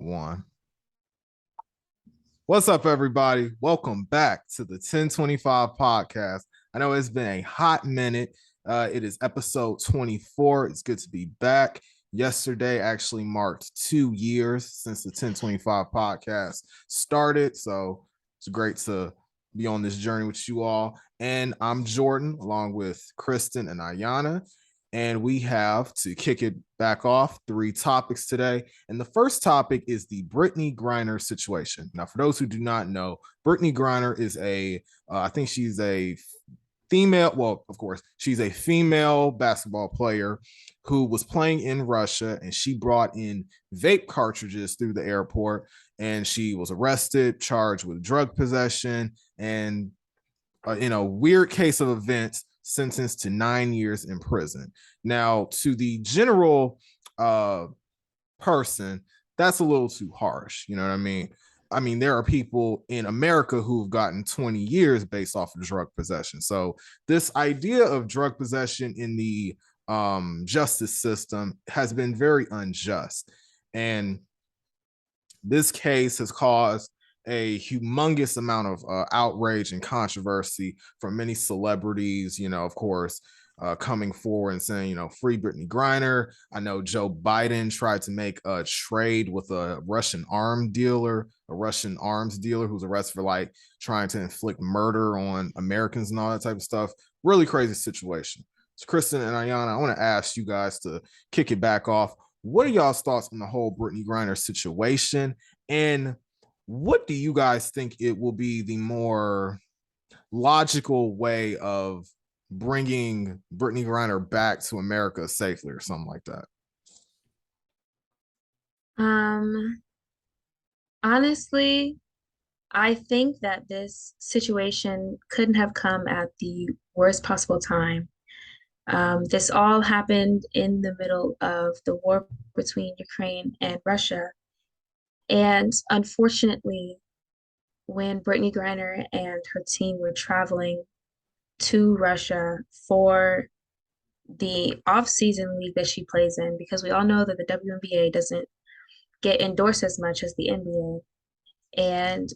One. What's up, everybody? Welcome back to the 1025 podcast. I know it's been a hot minute. It is episode 24. It's good to be back. Yesterday actually marked 2 years since the 1025 podcast started. So it's great to be on this journey with you all. And I'm Jordan, along with Kristen and Ayana. And we have, to kick it back off, 3 topics today. And the first topic is the Brittney Griner situation. Now, for those who do not know, Brittney Griner is I think she's a female, well, of course, she's a female basketball player who was playing in Russia, and she brought in vape cartridges through the airport, and she was arrested, charged with drug possession, and in a weird case of events, sentenced to 9 years in prison. Now, to the general person, that's a little too harsh. You know what I mean? I mean, there are people in America who've gotten 20 years based off of drug possession. So this idea of drug possession in the justice system has been very unjust. And this case has caused a humongous amount of outrage and controversy from many celebrities, of course, coming forward and saying, free Brittney Griner. I know Joe Biden tried to make a trade with a Russian arms dealer who's arrested for like trying to inflict murder on Americans and all that type of stuff. Really crazy situation. So Kristen and Ayana, I want to ask you guys to kick it back off. What are y'all's thoughts on the whole Brittney Griner situation? And what do you guys think it will be the more logical way of bringing Brittney Griner back to America safely or something like that? Honestly, I think that this situation couldn't have come at the worst possible time. This all happened in the middle of the war between Ukraine and Russia. And unfortunately, when Brittney Griner and her team were traveling to Russia for the off-season league that she plays in, because we all know that the WNBA doesn't get endorsed as much as the NBA. And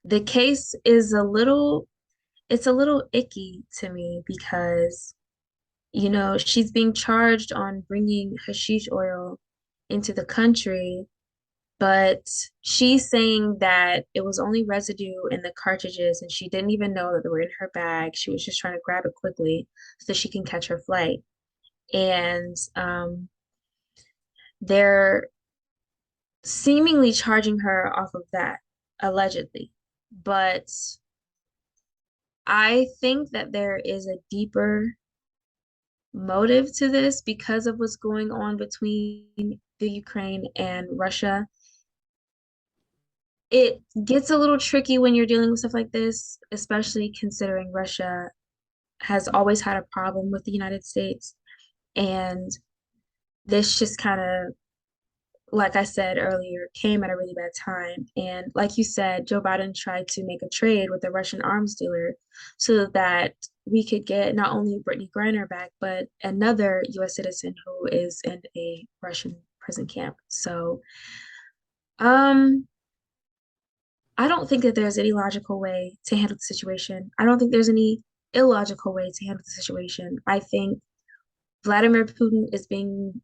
the case is it's a little icky to me because, she's being charged on bringing hashish oil into the country, but she's saying that it was only residue in the cartridges and she didn't even know that they were in her bag. She was just trying to grab it quickly so she can catch her flight. And they're seemingly charging her off of that, allegedly. But I think that there is a deeper motive to this because of what's going on between the Ukraine and Russia. It gets a little tricky when you're dealing with stuff like this, especially considering Russia has always had a problem with the United States. And this just kind of, like I said earlier, came at a really bad time. And like you said, Joe Biden tried to make a trade with the Russian arms dealer so that we could get not only Brittney Griner back, but another US citizen who is in a Russian prison camp. So, um, I don't think that there's any logical way to handle the situation. I don't think there's any illogical way to handle the situation. I think Vladimir Putin is being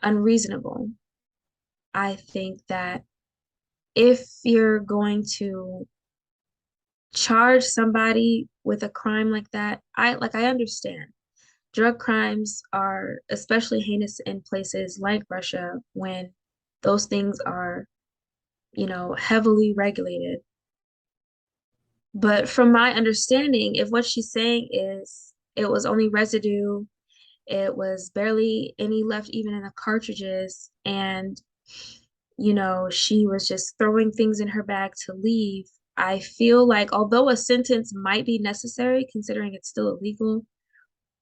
unreasonable. I think that if you're going to charge somebody with a crime like that, I understand. Drug crimes are especially heinous in places like Russia when those things are, heavily regulated. But from my understanding, if what she's saying is it was only residue, it was barely any left even in the cartridges, and she was just throwing things in her bag to leave. I feel like although a sentence might be necessary, considering it's still illegal,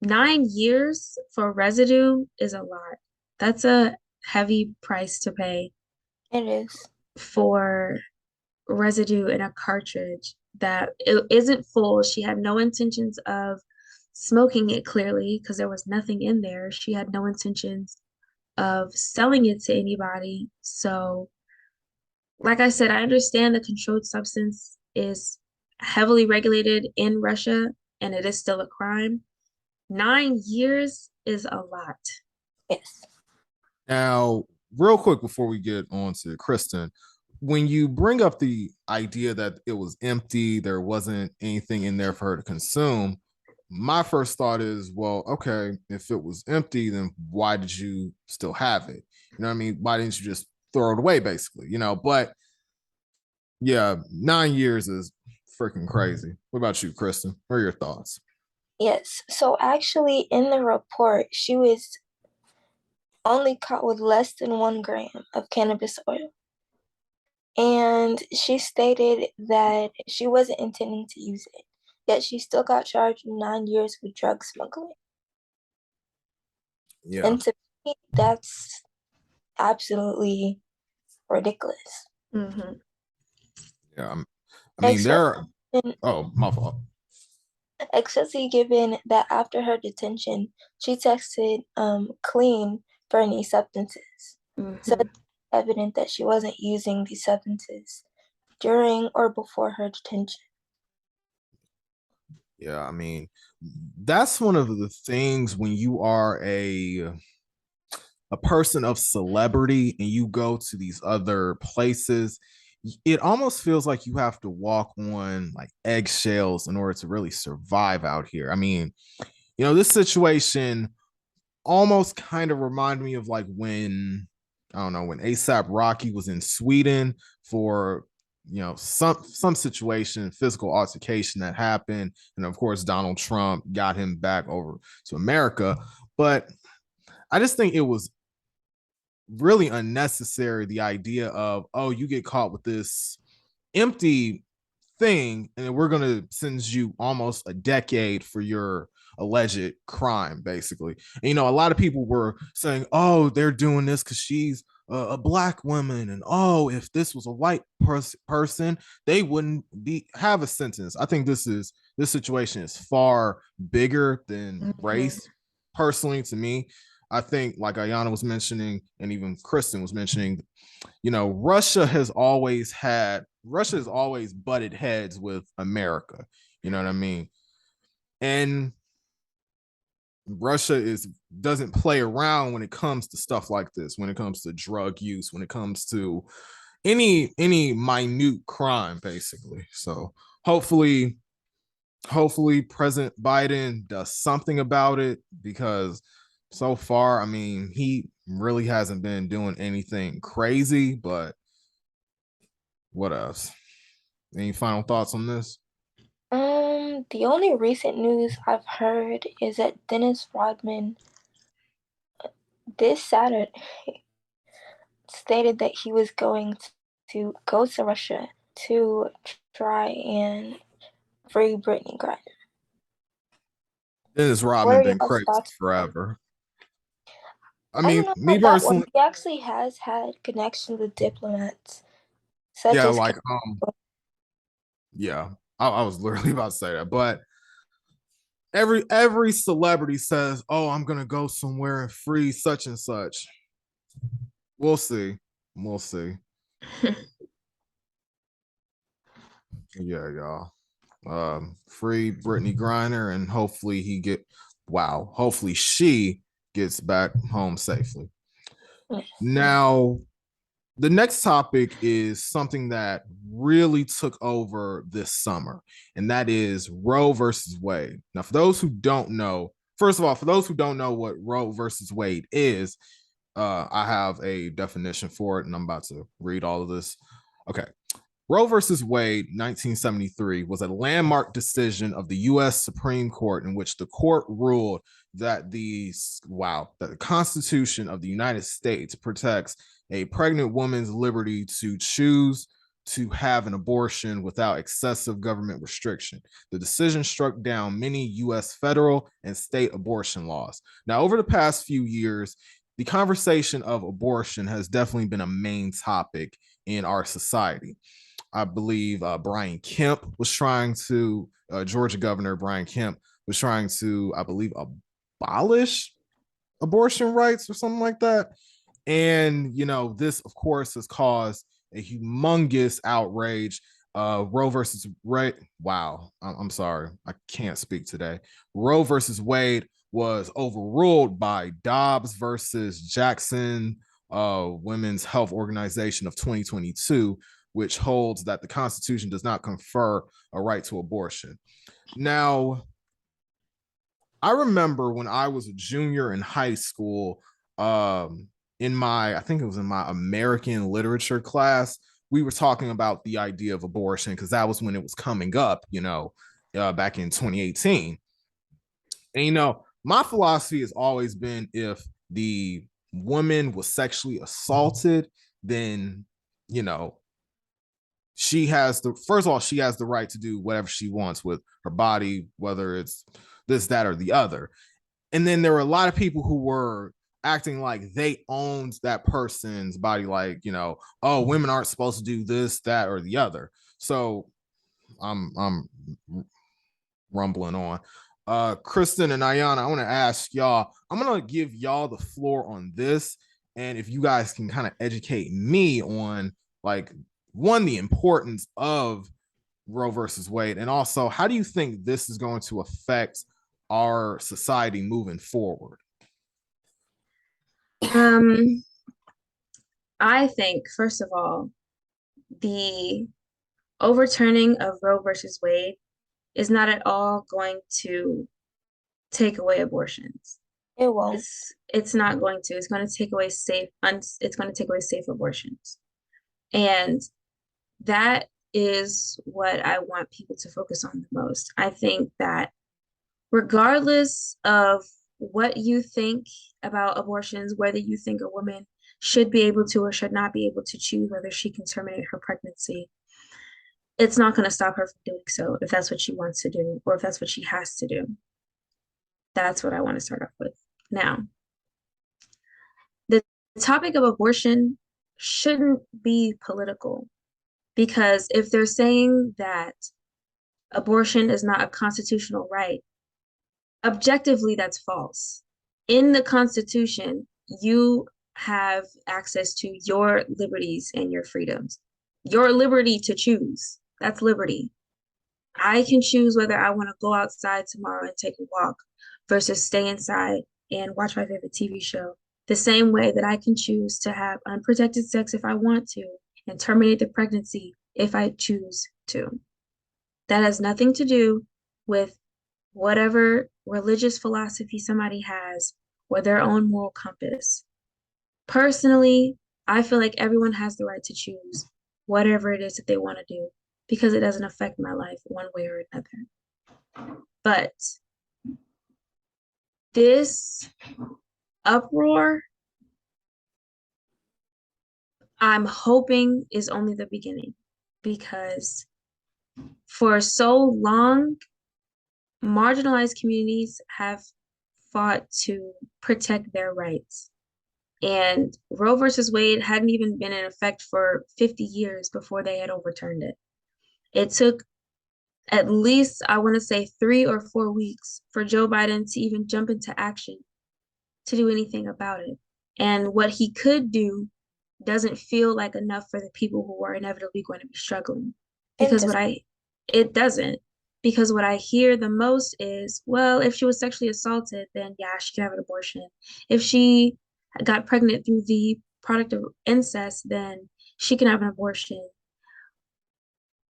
9 years for residue is a lot. That's a heavy price to pay It is. for residue in a cartridge that it isn't full. She had no intentions of smoking it clearly because there was nothing in there. She had no intentions of selling it to anybody. So, like I said, I understand the controlled substance is heavily regulated in Russia and it is still a crime. 9 years is a lot. Yes. Now, real quick before we get on to Kristen, when you bring up the idea that it was empty, there wasn't anything in there for her to consume, my first thought is, well, okay, if it was empty, then why did you still have it? You know what I mean? Why didn't you just throw it away, basically? But yeah, 9 years is freaking crazy. What about you, Kristen? What are your thoughts? Yes. So actually, in the report, she was only caught with less than 1 gram of cannabis oil. And she stated that she wasn't intending to use it, yet she still got charged 9 years with drug smuggling. Yeah, And to me, that's absolutely ridiculous. Mm-hmm. yeah. I mean, there Especially, are, oh, my fault. especially given that after her detention, she tested clean for any substances. So Mm-hmm. it's evident that she wasn't using these substances during or before her detention. Yeah, I mean, that's one of the things when you are a person of celebrity and you go to these other places, it almost feels like you have to walk on like eggshells in order to really survive out here. I mean, this situation almost kind of reminded me of like when I don't know when ASAP Rocky was in Sweden for some situation, physical altercation that happened, and of course Donald Trump got him back over to America. But I just think it was really unnecessary, the idea of, oh, you get caught with this empty thing and we're going to send you almost a decade for your alleged crime, basically. And, a lot of people were saying, oh, they're doing this because she's a black woman, and oh, if this was a white person, they wouldn't be have a sentence. I think this situation is far bigger than Mm-hmm. race. Personally, to me, I think, like Ayana was mentioning and even Kristen was mentioning, Russia has always butted heads with America. You know what I mean? And Russia doesn't play around when it comes to stuff like this, when it comes to drug use, when it comes to any minute crime, basically. So hopefully President Biden does something about it, because so far, I mean, he really hasn't been doing anything crazy, but what else? Any final thoughts on this? The only recent news I've heard is that Dennis Rodman this Saturday stated that he was going to go to Russia to try and free Brittney Griner. Dennis What Rodman are been y'all's crazy thoughts on that? forever. I I don't mean, know me about that one. personally, He actually has had connections with diplomats, such yeah, as like yeah, I was literally about to say that, but every celebrity says, "Oh, I'm gonna go somewhere and free such and such." We'll see. We'll see. Yeah, y'all. Free Brittney Griner, and hopefully hopefully she gets back home safely. Now, the next topic is something that really took over this summer, and that is Roe versus Wade. Now, for those who don't know, first of all, for those who don't know what Roe versus Wade is, I have a definition for it, and I'm about to read all of this. Okay. Roe versus Wade, 1973, was a landmark decision of the U.S. Supreme Court in which the court ruled that that the Constitution of the United States protects a pregnant woman's liberty to choose to have an abortion without excessive government restriction. The decision struck down many U.S. federal and state abortion laws. Now, over the past few years, the conversation of abortion has definitely been a main topic in our society. I believe Georgia Governor Brian Kemp was trying to, I believe, abolish abortion rights or something like that. And, this, of course, has caused a humongous outrage. Roe versus Wade. Wow. I'm sorry. I can't speak today. Roe versus Wade was overruled by Dobbs versus Jackson Women's Health Organization of 2022, which holds that the Constitution does not confer a right to abortion. Now, I remember when I was a junior in high school, I think it was in my American literature class, we were talking about the idea of abortion because that was when it was coming up, back in 2018. And, my philosophy has always been if the woman was sexually assaulted, then, you know, she has the right to do whatever she wants with her body, whether it's this, that, or the other. And then there were a lot of people who were acting like they owned that person's body, like, oh, women aren't supposed to do this, that, or the other. So I'm rumbling on. Kristen and Ayana, I want to ask y'all, I'm going to give y'all the floor on this. And if you guys can kind of educate me on, like, one, the importance of Roe versus Wade, and also how do you think this is going to affect our society moving forward? I think, first of all, the overturning of Roe versus Wade is not at all going to take away abortions. It won't. It's not going to. It's going to take away it's going to take away safe abortions. And that is what I want people to focus on the most. I think that regardless of what you think about abortions, whether you think a woman should be able to or should not be able to choose whether she can terminate her pregnancy, it's not going to stop her from doing so if that's what she wants to do or if that's what she has to do. That's what I want to start off with. Now, the topic of abortion shouldn't be political, because if they're saying that abortion is not a constitutional right, objectively, that's false. In the Constitution, you have access to your liberties and your freedoms. Your liberty to choose, that's liberty. I can choose whether I want to go outside tomorrow and take a walk versus stay inside and watch my favorite TV show. The same way that I can choose to have unprotected sex if I want to and terminate the pregnancy if I choose to. That has nothing to do with whatever religious philosophy somebody has or their own moral compass. Personally, I feel like everyone has the right to choose whatever it is that they want to do because it doesn't affect my life one way or another. But this uproar, I'm hoping, is only the beginning, because for so long, marginalized communities have fought to protect their rights. And Roe versus Wade hadn't even been in effect for 50 years before they had overturned it. It took at least, I want to say, 3 or 4 weeks for Joe Biden to even jump into action to do anything about it. And what he could do doesn't feel like enough for the people who are inevitably going to be struggling. Because it doesn't. Because what I hear the most is, well, if she was sexually assaulted, then yeah, she can have an abortion. If she got pregnant through the product of incest, then she can have an abortion.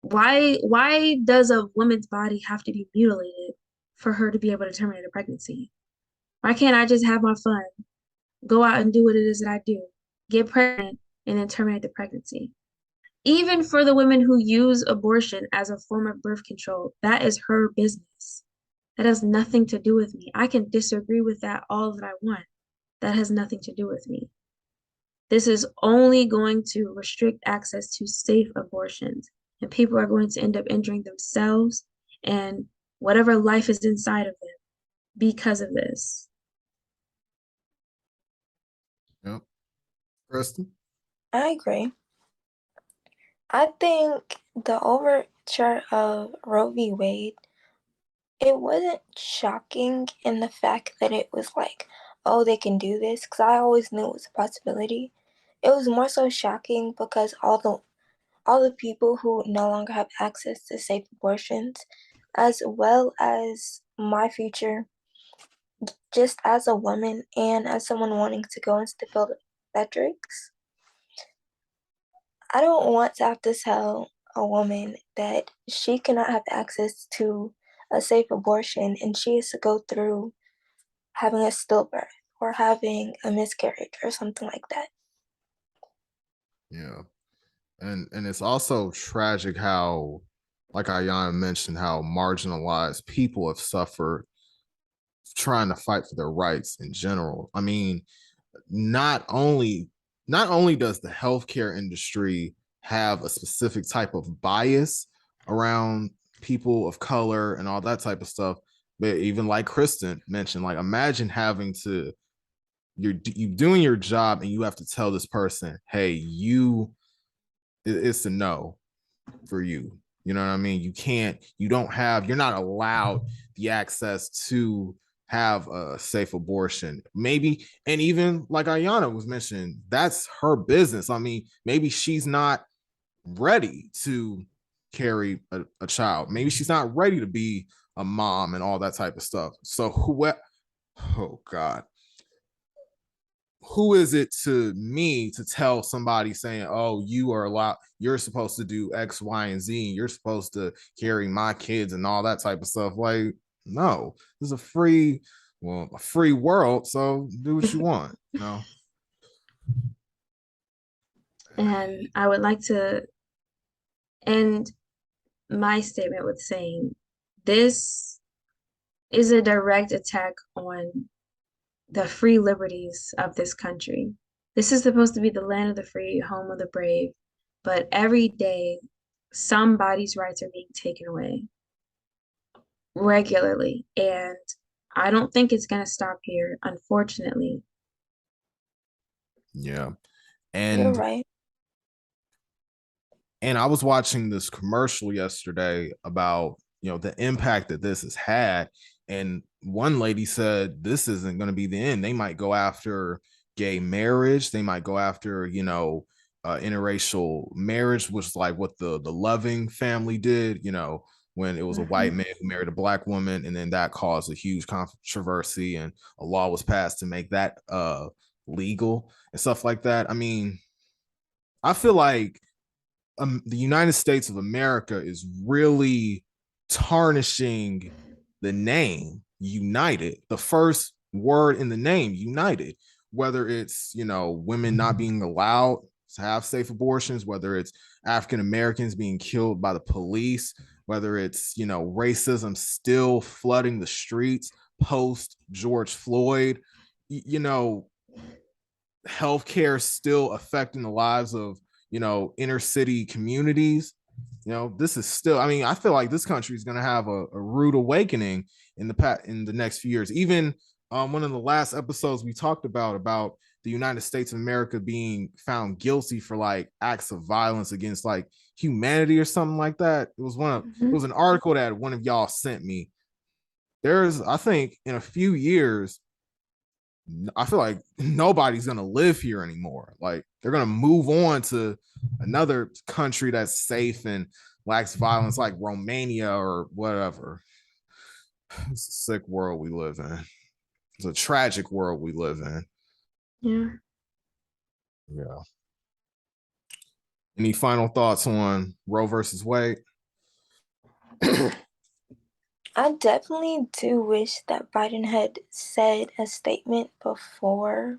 Why does a woman's body have to be mutilated for her to be able to terminate a pregnancy? Why can't I just have my fun, go out and do what it is that I do, get pregnant, and then terminate the pregnancy? Even for the women who use abortion as a form of birth control, that is her business. That has nothing to do with me. I can disagree with that all that I want. That has nothing to do with me. This is only going to restrict access to safe abortions, and people are going to end up injuring themselves and whatever life is inside of them because of this. Yep. Kristen? I agree. I think the overture of Roe v. Wade, it wasn't shocking in the fact that it was like, oh, they can do this, because I always knew it was a possibility. It was more so shocking because all the people who no longer have access to safe abortions, as well as my future, just as a woman and as someone wanting to go into the field of obstetrics, I don't want to have to tell a woman that she cannot have access to a safe abortion and she has to go through having a stillbirth or having a miscarriage or something like that. Yeah. And it's also tragic how, like Ayana mentioned, how marginalized people have suffered trying to fight for their rights in general. I mean, not only not only does the healthcare industry have a specific type of bias around people of color and all that type of stuff, but even like Kristen mentioned, like imagine having to you doing your job and you have to tell this person, hey, it's a no for you. You know what I mean? You're not allowed the access to have a safe abortion. Maybe, and even like Ayana was mentioning, that's her business. I mean, maybe she's not ready to carry a child. Maybe she's not ready to be a mom and all that type of stuff. So oh God, who is it to me to tell somebody saying, oh, you're supposed to do X, Y, and Z, and you're supposed to carry my kids and all that type of stuff? Like, no, this is a free world. So do what you want, you know? And I would like to end my statement with saying this is a direct attack on the free liberties of this country. This is supposed to be the land of the free, home of the brave, but every day somebody's rights are being taken away regularly. And I don't think it's going to stop here, unfortunately. Yeah. You're And right. I was watching this commercial yesterday about, the impact that this has had. And one lady said, this isn't going to be the end. They might go after gay marriage. They might go after, interracial marriage, which is like what the Loving family did, when it was a white Mhm. man who married a black woman. And then that caused a huge controversy and a law was passed to make that legal and stuff like that. I mean, I feel like the United States of America is really tarnishing the name United, the first word in the name United, whether it's, women not being allowed to have safe abortions, whether it's African Americans being killed by the police, whether it's, racism still flooding the streets post George Floyd, healthcare still affecting the lives of inner city communities. This is still, I mean, I feel like this country is going to have a rude awakening in the next few years. Even one of the last episodes we talked about the United States of America being found guilty for like acts of violence against like humanity or something like that. It was Mhm. an article that one of y'all sent me. There's, I think, in a few years, I feel like nobody's gonna live here anymore. Like they're gonna move on to another country that's safe and lacks violence, like Romania or whatever. It's a sick world we live in. It's a tragic world we live in. Yeah. Yeah. Any final thoughts on Roe versus Wade? I definitely do wish that Biden had said a statement before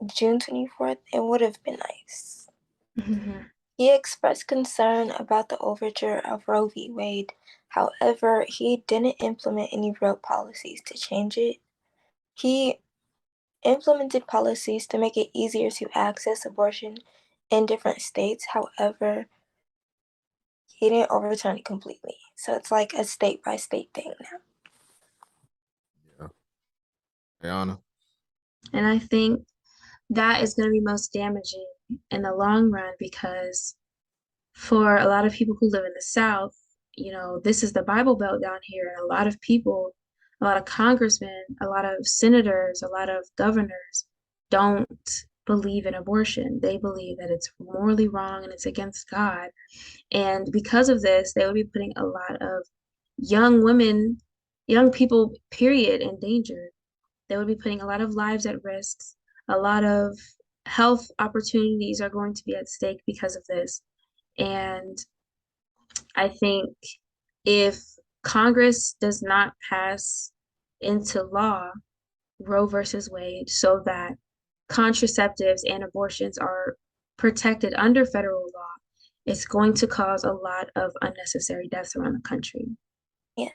June 24th. It would have been nice. Mhm. He expressed concern about the overture of Roe v. Wade. However, he didn't implement any real policies to change it. He implemented policies to make it easier to access abortion in different states. However, he didn't overturn it completely. So it's like a state by state thing now. Yeah. Ayana. And I think that is going to be most damaging in the long run because for a lot of people who live in the South, this is the Bible Belt down here, and a lot of people a lot of congressmen, a lot of senators, a lot of governors don't believe in abortion. They believe that it's morally wrong and it's against God. And because of this, they would be putting a lot of young women, young people, period, in danger. They would be putting a lot of lives at risk. A lot of health opportunities are going to be at stake because of this. And I think if Congress does not pass into law Roe versus Wade so that contraceptives and abortions are protected under federal law, it's going to cause a lot of unnecessary deaths around the country. Yes.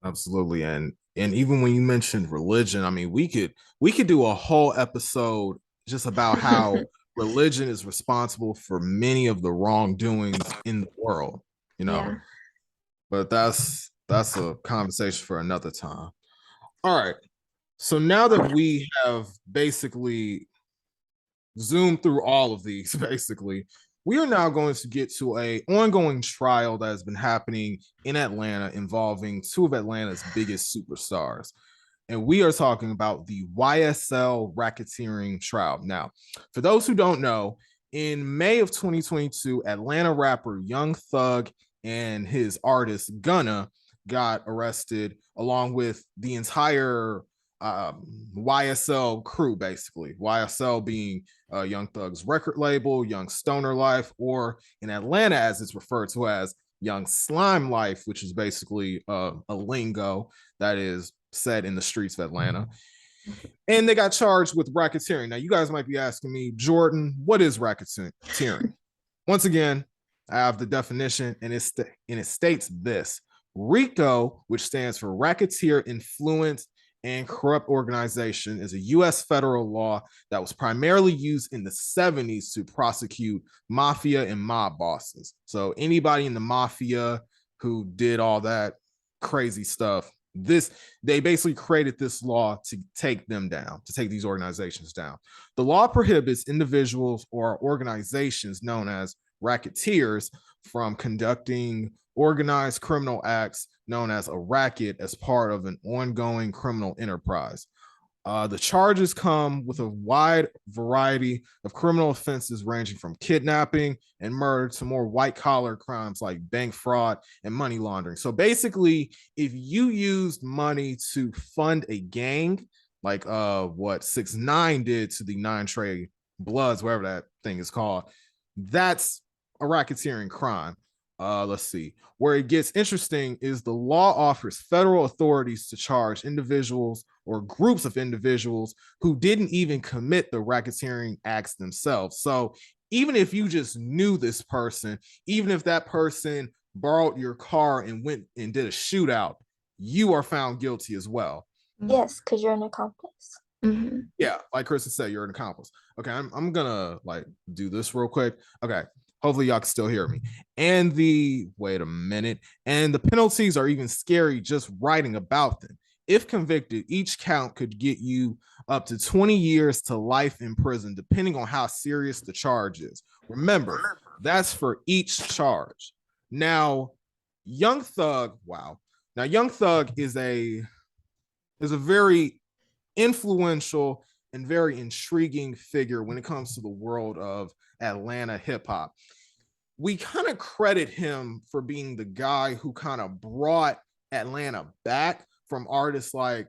Absolutely. And even when you mentioned religion, I mean, we could do a whole episode just about how religion is responsible for many of the wrongdoings in the world, you know. Yeah. But that's a conversation for another time. All right. So now that we have basically zoomed through all of these, basically, we are now going to get to a ongoing trial that has been happening in Atlanta involving two of Atlanta's biggest superstars. And we are talking about the YSL racketeering trial. Now, for those who don't know, in May of 2022, Atlanta rapper Young Thug and his artist Gunna got arrested along with the entire YSL crew, basically. YSL being Young Thug's record label, Young Stoner Life, or in Atlanta, as it's referred to as Young Slime Life, which is basically a lingo that is said in the streets of Atlanta. And they got charged with racketeering. Now, you guys might be asking me, Jordan, what is racketeering? Once again, I have the definition, and it states this: RICO, which stands for Racketeer Influenced and Corrupt Organization, is a U.S. federal law that was primarily used in the 70s to prosecute mafia and mob bosses. So anybody in the mafia who did all that crazy stuff, they basically created this law to take them down, to take these organizations down. The law prohibits individuals or organizations known as racketeers from conducting organized criminal acts known as a racket as part of an ongoing criminal enterprise. The charges come with a wide variety of criminal offenses ranging from kidnapping and murder to more white collar crimes like bank fraud and money laundering. So basically, if you used money to fund a gang, like what 6ix9ine did to the Nine Trey Bloods, whatever that thing is called, that's a racketeering crime. Let's see. Where it gets interesting is the law offers federal authorities to charge individuals or groups of individuals who didn't even commit the racketeering acts themselves. So even if you just knew this person, even if that person borrowed your car and went and did a shootout, you are found guilty as well. Yes, because you're an accomplice. Mm-hmm. Yeah, like Kristen said, you're an accomplice. Okay, I'm gonna like do this real quick. Okay, hopefully y'all can still hear me. And wait a minute. And the penalties are even scary just writing about them. If convicted, each count could get you up to 20 years to life in prison, depending on how serious the charge is. Remember, that's for each charge. Now, Young Thug, wow. Now, Young Thug is a very influential and very intriguing figure when it comes to the world of Atlanta hip hop. We kind of credit him for being the guy who kind of brought Atlanta back from artists like,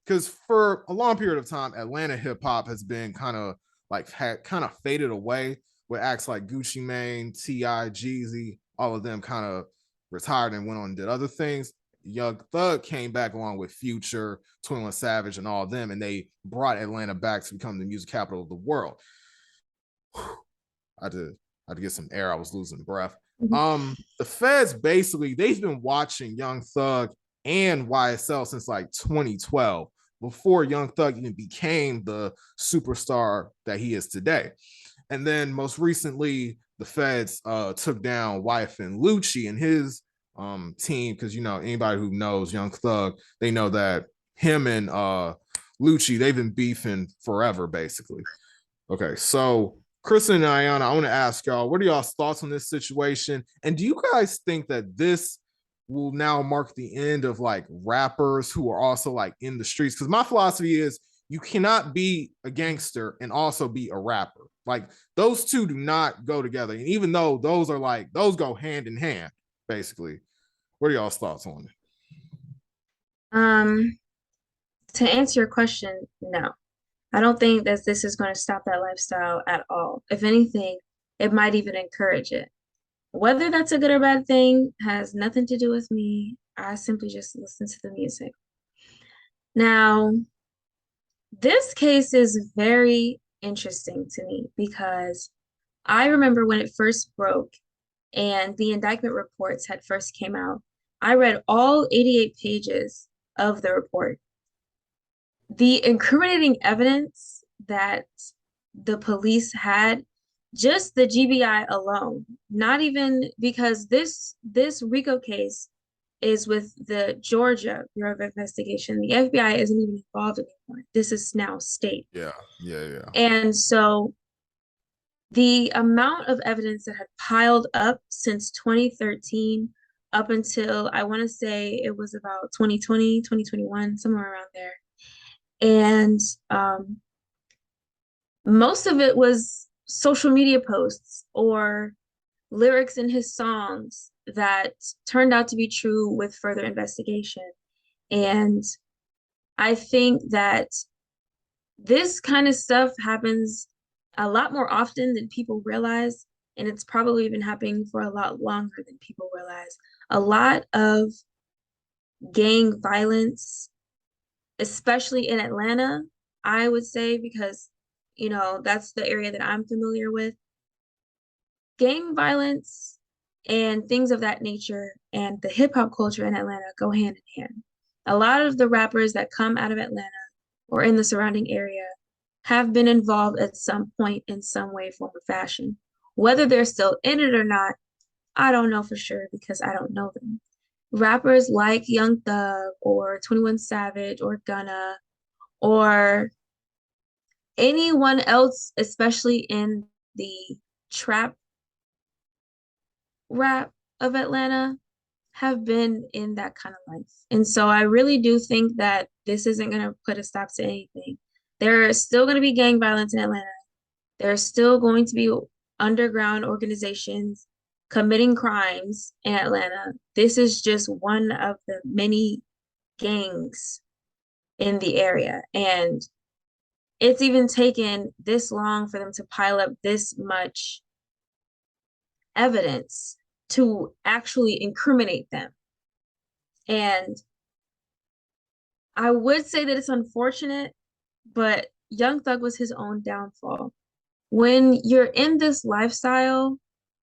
because for a long period of time, Atlanta hip hop has been kind of like had kind of faded away with acts like Gucci Mane, T.I., Jeezy, all of them kind of retired and went on and did other things. Young Thug came back along with Future, 21 Savage, and all of them, and they brought Atlanta back to become the music capital of the world. I had to get some air. I was losing breath. The feds basically, they've been watching Young Thug and YSL since like 2012, before Young Thug even became the superstar that he is today. And then most recently, the feds took down YFN Lucci and his team, because you know anybody who knows Young Thug, they know that him and Lucci, they've been beefing forever, basically. Okay, so Kristen and Ayana, I want to ask y'all, what are y'all's thoughts on this situation? And do you guys think that this will now mark the end of like rappers who are also like in the streets. Because my philosophy is you cannot be a gangster and also be a rapper. Like those two do not go together. And even though those are like those go hand in hand, basically. What are y'all's thoughts on it? Um, to answer your question, no. I don't think that this is going to stop that lifestyle at all. If anything, it might even encourage it. Whether that's a good or bad thing has nothing to do with me. I simply just listen to the music. Now, this case is very interesting to me because I remember when it first broke and the indictment reports had first came out. I read all 88 pages of the report. The incriminating evidence that the police had, just the GBI alone, not even because this RICO case is with the Georgia Bureau of Investigation. The FBI isn't even involved anymore. This is now state. Yeah, yeah, yeah. And so the amount of evidence that had piled up since 2013 up until I want to say it was about 2020, 2021, somewhere around there. And most of it was social media posts or lyrics in his songs that turned out to be true with further investigation. And I think that this kind of stuff happens a lot more often than people realize. And it's probably been happening for a lot longer than people realize. A lot of gang violence, especially in Atlanta, I would say, because, that's the area that I'm familiar with. Gang violence and things of that nature and the hip hop culture in Atlanta go hand in hand. A lot of the rappers that come out of Atlanta or in the surrounding area have been involved at some point in some way, form, or fashion. Whether they're still in it or not, I don't know for sure because I don't know them. Rappers like Young Thug or 21 Savage or Gunna or anyone else, especially in the trap rap of Atlanta, have been in that kind of life. And so I really do think that this isn't going to put a stop to anything. There is still going to be gang violence in Atlanta. There's still going to be underground organizations committing crimes in Atlanta. This is just one of the many gangs in the area. And it's even taken this long for them to pile up this much evidence to actually incriminate them. And I would say that it's unfortunate, but Young Thug was his own downfall. When you're in this lifestyle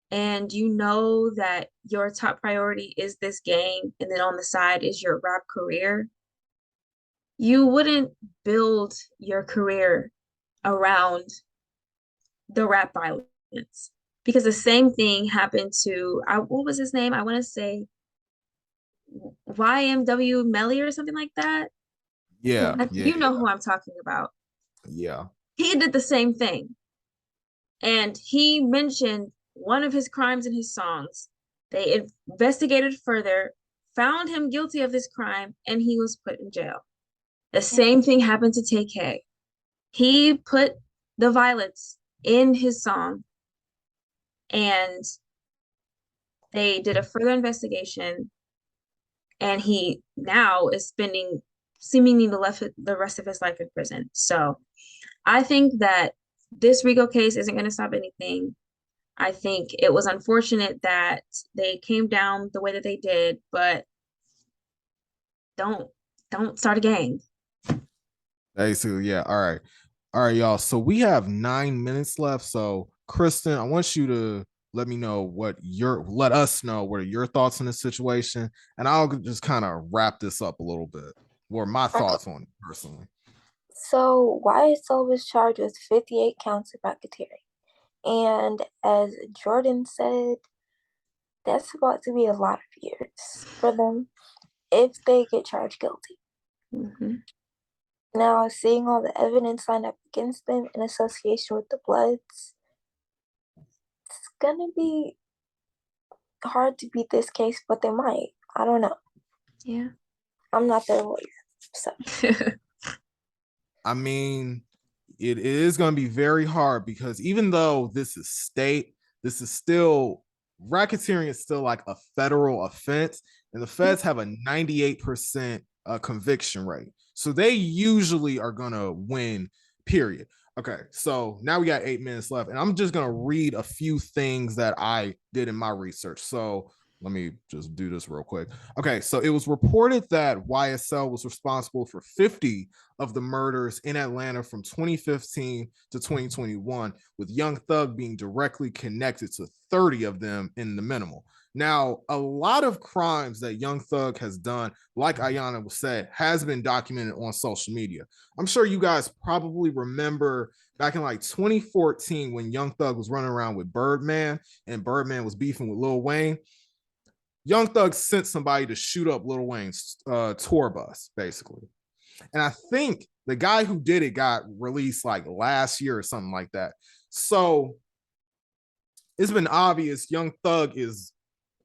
and you know that your top priority is this gang and then on the side is your rap career, you wouldn't build your career around the rap violence. Because the same thing happened to, what was his name? I want to say YMW Melly or something like that. Yeah, You know who I'm talking about. yeah. He did the same thing. And he mentioned one of his crimes in his songs. They investigated further, found him guilty of this crime, and he was put in jail. The same thing happened to TK. He put the violence in his song, and they did a further investigation, and he now is spending seemingly the rest of his life in prison. So I think that this RICO case isn't going to stop anything. I think it was unfortunate that they came down the way that they did, but don't start a gang. Basically, yeah. All right. All right, y'all. So we have 9 minutes left. So Kristen, I want you to let us know what are your thoughts on this situation. And I'll just kind of wrap this up a little bit. What are my thoughts on it personally? So YSL was charged with 58 counts of racketeering. And as Jordan said, that's about to be a lot of years for them if they get charged guilty. Mm-hmm. Now, seeing all the evidence lined up against them in association with the Bloods, it's gonna be hard to beat this case, but they might. I don't know. Yeah. I'm not their lawyer, so. I mean, it is going to be very hard because even though this is state, this is still racketeering is still like a federal offense, and the feds have a 98% conviction rate. So they usually are going to win, period. Okay, so now we got 8 minutes left, and I'm just going to read a few things that I did in my research. So let me just do this real quick. Okay, so it was reported that YSL was responsible for 50 of the murders in Atlanta from 2015 to 2021, with Young Thug being directly connected to 30 of them in the minimal. Now, a lot of crimes that Young Thug has done, like Ayana said, has been documented on social media. I'm sure you guys probably remember back in like 2014 when Young Thug was running around with Birdman and Birdman was beefing with Lil Wayne. Young Thug sent somebody to shoot up Lil Wayne's tour bus, basically. And I think the guy who did it got released like last year or something like that. So it's been obvious Young Thug is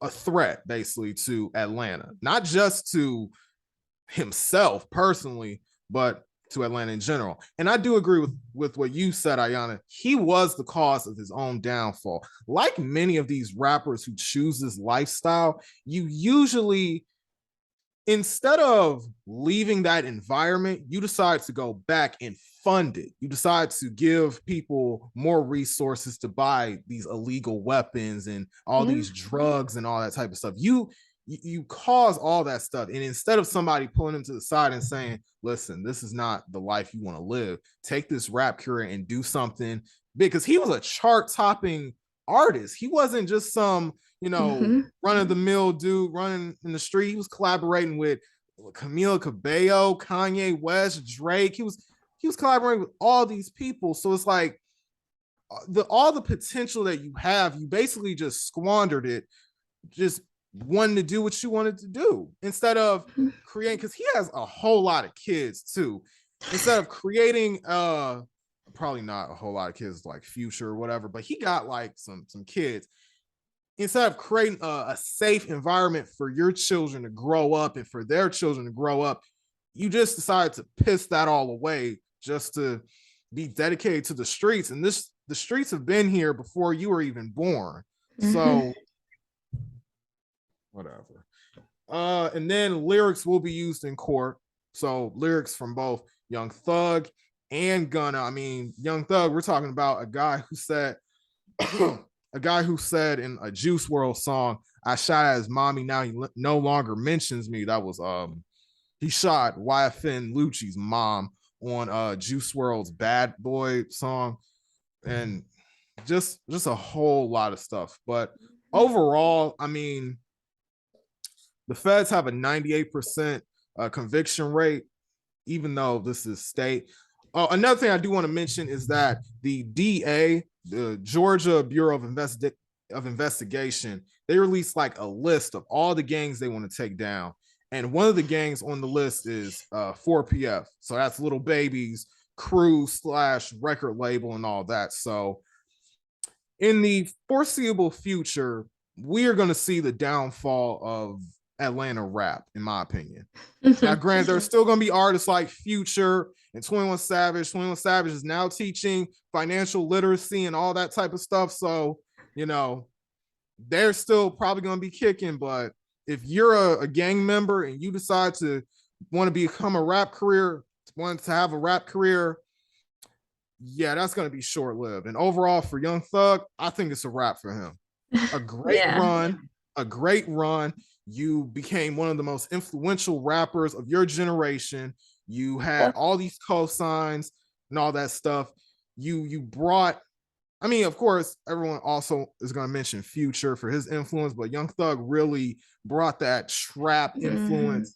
a threat basically to Atlanta, not just to himself personally, but to Atlanta in general. And I do agree with what you said, Ayana. He was the cause of his own downfall. Like many of these rappers who choose this lifestyle, you usually, instead of leaving that environment, you decide to go back and fund it. You decide to give people more resources to buy these illegal weapons and all these drugs and all that type of stuff. You cause all that stuff. And instead of somebody pulling them to the side and saying, listen, this is not the life you want to live, take this rap career and do something big. Because he was a chart topping artist. He wasn't just some, run of the mill dude running in the street. He was collaborating with Camila Cabello, Kanye West, Drake. He was collaborating with all these people. So it's like all the potential that you have, you basically just squandered it, just wanting to do what you wanted to do instead of creating, because he has a whole lot of kids too. Instead of creating probably not a whole lot of kids like Future or whatever, but he got like some kids. Instead of creating a safe environment for your children to grow up and for their children to grow up, you just decided to piss that all away just to be dedicated to the streets. And the streets have been here before you were even born. So whatever. And then lyrics will be used in court. So lyrics from both Young Thug and Gunna. I mean, Young Thug, we're talking about a guy who said in a Juice World song, I shot at his mommy, now he no longer mentions me. That was he shot YFN Lucci's mom on Juice World's Bad Boy song, and just a whole lot of stuff. But overall, I mean, the feds have a 98% conviction rate, even though this is state. Another thing I do want to mention is that the DA, the Georgia Bureau of Investigation, they released like a list of all the gangs they want to take down. And one of the gangs on the list is 4PF. So that's Little Baby's crew / record label and all that. So in the foreseeable future, we are going to see the downfall of Atlanta rap, in my opinion. Now, granted, there's still going to be artists like Future and 21 Savage. 21 Savage is now teaching financial literacy and all that type of stuff. So, they're still probably going to be kicking. But if you're a gang member and you decide to want to become want to have a rap career, yeah, that's going to be short-lived. And overall, for Young Thug, I think it's a wrap for him. A great run. You became one of the most influential rappers of your generation. You had all these cosigns and all that stuff. You brought, I mean, of course, everyone also is going to mention Future for his influence, but Young Thug really brought that trap influence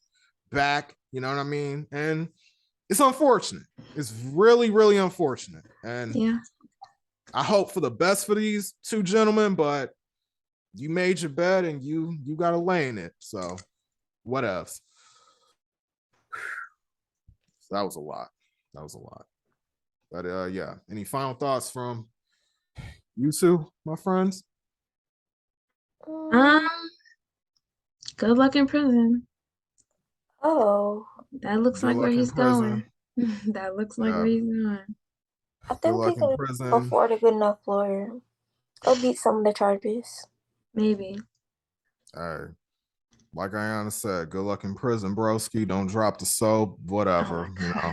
back. You know what I mean? And it's unfortunate. It's really, really unfortunate. And I hope for the best for these two gentlemen, but you made your bed and you got to lay in it. So what else? So that was a lot. But yeah. Any final thoughts from you two, my friends? Good luck in prison. Oh, That looks Good like where luck in he's going. prison. That looks like where Yeah. he's going. I Good think he luck in can prison. afford a good enough lawyer. He'll beat some of the charges. Maybe. Like Ayana said, good luck in prison, broski. Don't drop the soap, Oh whatever, my you God.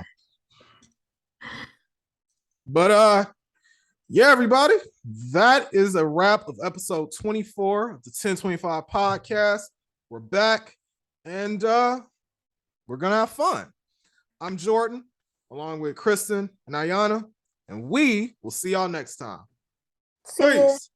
know. But yeah, everybody, that is a wrap of episode 24 of the 1025 podcast. We're back and we're gonna have fun. I'm Jordan, along with Kristen and Ayana, and we will see y'all next time. See ya. Peace.